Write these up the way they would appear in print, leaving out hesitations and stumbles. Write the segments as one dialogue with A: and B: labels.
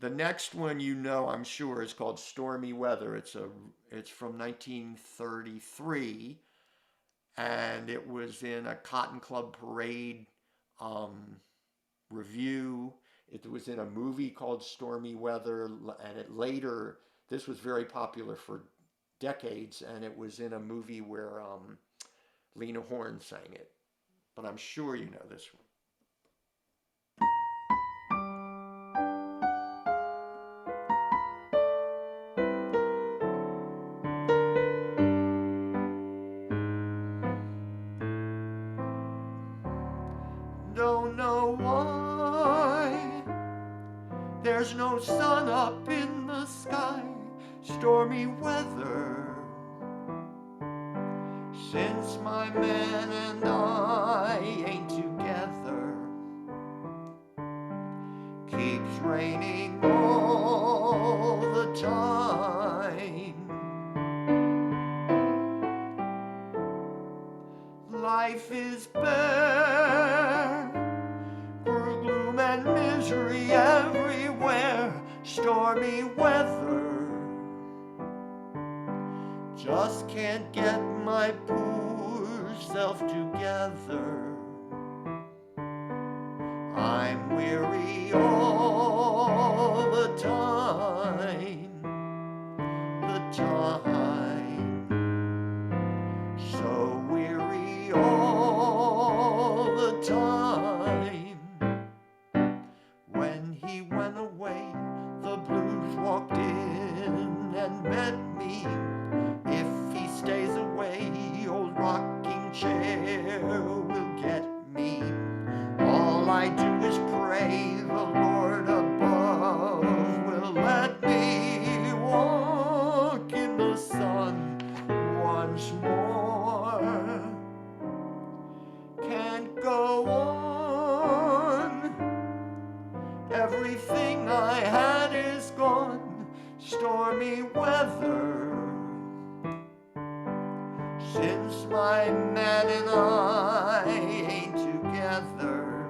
A: The next one, you know, I'm sure, is called Stormy Weather. It's from 1933, and it was in a Cotton Club Parade um, review. It was in a movie called Stormy Weather, and it later, this was very popular for decades, and it was in a movie where Lena Horne sang it. But I'm sure you know this one. Don't know why there's no sun up in the sky. Stormy weather since my man and I ain't together. Keeps raining all the time. Life is bare, gloom and misery everywhere. Stormy weather, just can't get my poor self together. I'm weary all the time, so weary all the time. When he went away, the blues walked in and met me. If he stays away, old rocking chair will get me. All I do is pray the Lord above will let me walk in the sun once more. Can't go on, everything I had is gone. Stormy weather since my man and I ain't together.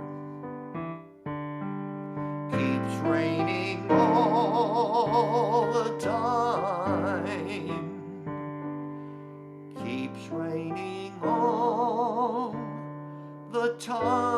A: Keeps raining all the time. Keeps raining all the time.